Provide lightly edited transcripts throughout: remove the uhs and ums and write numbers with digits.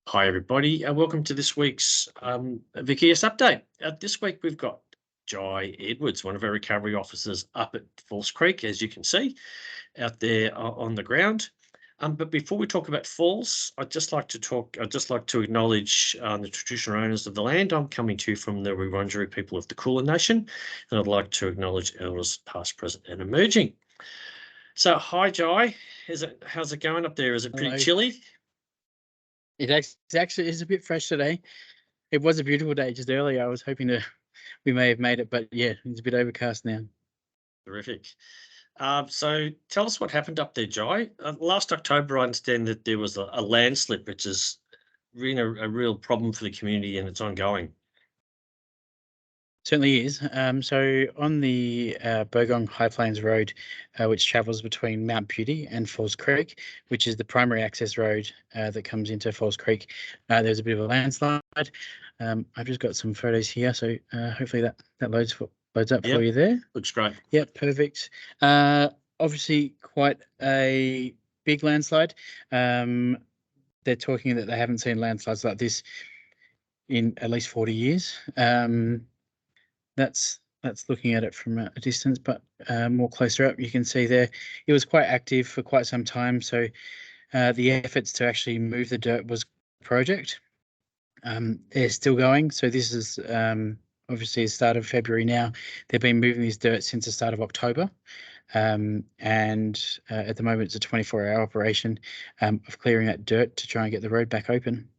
Hi, everybody. Welcome to this week's VKS update. This week we've got Jai Edwards, one of our recovery officers up at Falls Creek, as you can see out there on the ground. But before we talk about Falls, I'd just like to acknowledge the traditional owners of the land. I'm coming to you from the Wurundjeri people of the Kulin Nation, and I'd like to acknowledge elders past, present, and emerging. So, hi, Jai. How's it going up there? Is it pretty Hello. chilly? It actually is a bit fresh today. It was a beautiful day just earlier. I was hoping we may have made it, but yeah, it's a bit overcast now. Terrific. So tell us what happened up there, Jai. Last October, I understand that there was a landslip, which is really a real problem for the community, and it's ongoing. Certainly is. So on the Bogong High Plains Road, which travels between Mount Beauty and Falls Creek, which is the primary access road that comes into Falls Creek, there's a bit of a landslide. I've just got some photos here, so hopefully that loads up for you there. Looks great. Yep, perfect. Obviously, quite a big landslide. They're talking that they haven't seen landslides like this in at least 40 years. That's looking at it from a distance, but more closer up, you can see there it was quite active for quite some time. So the efforts to actually move the dirt was a project. They're still going. So this is obviously the start of February now. They've been moving this dirt since the start of October. And at the moment, it's a 24-hour operation of clearing that dirt to try and get the road back open.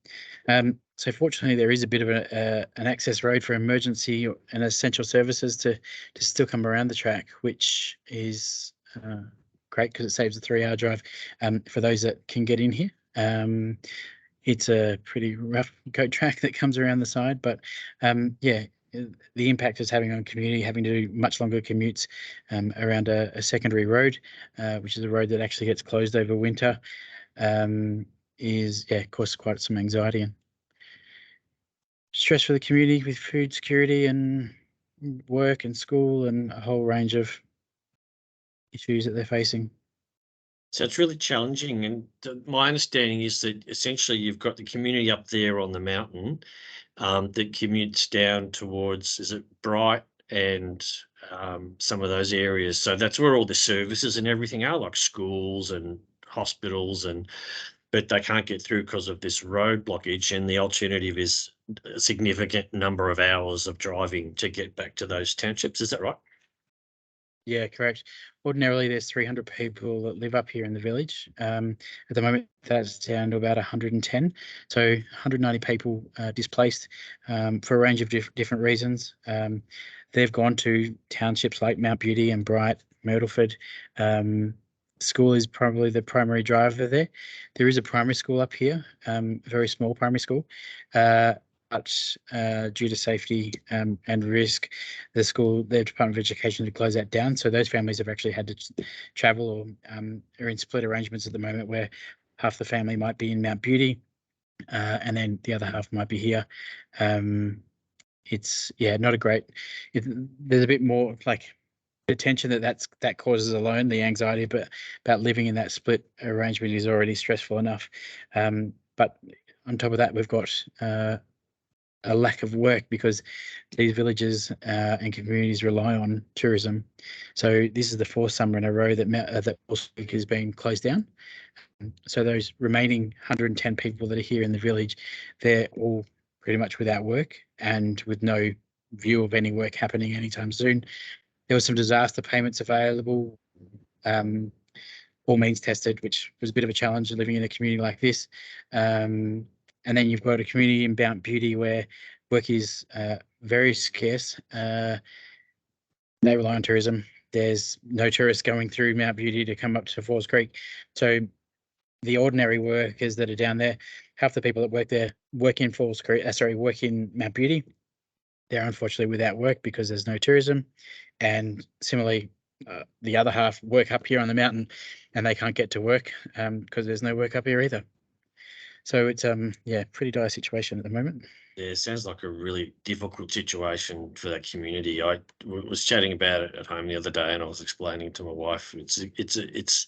So fortunately, there is a bit of an access road for emergency and essential services to still come around the track, which is great because it saves a 3-hour drive for those that can get in here. It's a pretty rough goat track that comes around the side, but yeah, the impact it's having on community, having to do much longer commutes around a secondary road, which is a road that actually gets closed over winter, is causes quite some anxiety and stress for the community with food security and work and school and a whole range of issues that they're facing. So it's really challenging. And my understanding is that essentially you've got the community up there on the mountain that commutes down towards, is it Bright and some of those areas. So that's where all the services and everything are, like schools and hospitals, but they can't get through because of this road blockage. And the alternative is a significant number of hours of driving to get back to those townships. Is that right? Yeah, correct. Ordinarily, there's 300 people that live up here in the village. At the moment, that's down to about 110. So 190 people displaced for a range of different reasons. They've gone to townships like Mount Beauty and Bright, Myrtleford. School is probably the primary driver there. There is a primary school up here, a very small primary school. But due to safety and risk, the Department of Education, to close that down. So those families have actually had to travel or are in split arrangements at the moment where half the family might be in Mount Beauty and then the other half might be here. It's not a great. There's a bit more like the tension that causes alone, the anxiety, but about living in that split arrangement is already stressful enough. But on top of that, we've got a lack of work because these villages and communities rely on tourism. So this is the fourth summer in a row that Falls Creek has been closed down. So those remaining 110 people that are here in the village, they're all pretty much without work and with no view of any work happening anytime soon. There was some disaster payments available, all means tested, which was a bit of a challenge living in a community like this. And then you've got a community in Mount Beauty where work is very scarce. They rely on tourism. There's no tourists going through Mount Beauty to come up to Falls Creek. So the ordinary workers that are down there, half the people that work there work in work in Mount Beauty. They're unfortunately without work because there's no tourism. And similarly, the other half work up here on the mountain and they can't get to work because there's no work up here either. So it's pretty dire situation at the moment. Yeah, it sounds like a really difficult situation for that community. Was chatting about it at home the other day, and I was explaining to my wife. It's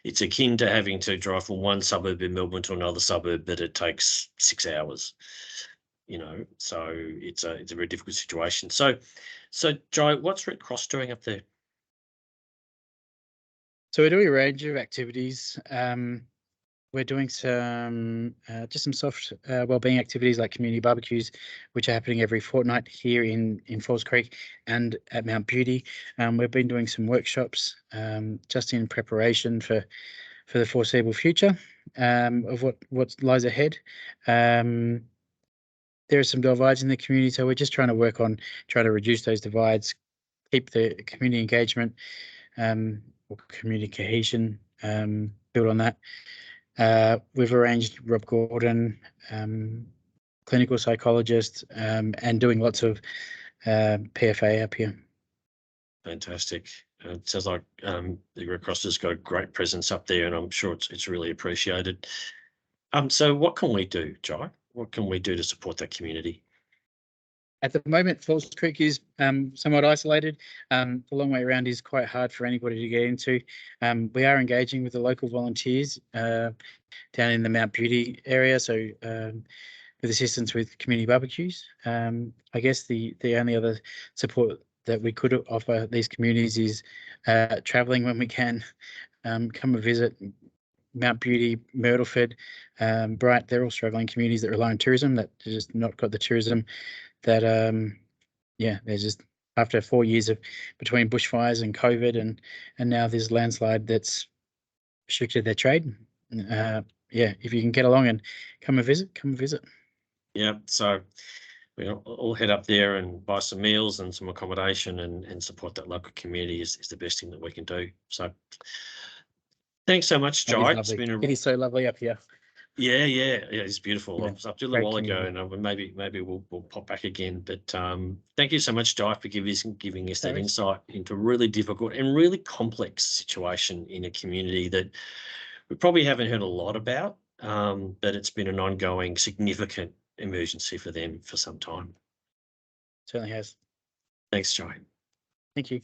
it's akin to having to drive from one suburb in Melbourne to another suburb, but it takes 6 hours. So it's a very difficult situation. So Jai, what's Red Cross doing up there? So we're doing a range of activities. We're doing just some soft wellbeing activities like community barbecues, which are happening every fortnight here in Falls Creek and at Mount Beauty. We've been doing some workshops just in preparation for the foreseeable future of what lies ahead. There are some divides in the community, so we're just trying to work on trying to reduce those divides, keep the community engagement or community cohesion, build on that. We've arranged Rob Gordon, clinical psychologist, and doing lots of PFA up here. Fantastic. It sounds like the Red Cross has got a great presence up there, and I'm sure it's really appreciated. So what can we do, Jai? What can we do to support that community? At the moment, Falls Creek is somewhat isolated. The long way around is quite hard for anybody to get into. We are engaging with the local volunteers down in the Mount Beauty area, so with assistance with community barbecues. I guess the only other support that we could offer these communities is travelling when we can. Come and visit Mount Beauty, Myrtleford, Bright. They're all struggling communities that rely on tourism, that just not got the tourism that they're just after 4 years of between bushfires and COVID and now this landslide that's restricted their trade. If you can get along and come and visit. Yeah, so we'll all head up there and buy some meals and some accommodation and support that local community is the best thing that we can do. So thanks so much, Jai. It is so lovely up here. Yeah, it's beautiful. Yeah, I was up there a little while ago, and maybe we'll pop back again. But thank you so much, Jai, for giving us that insight into a really difficult and really complex situation in a community that we probably haven't heard a lot about, but it's been an ongoing, significant emergency for them for some time. Certainly has. Thanks, Jai. Thank you.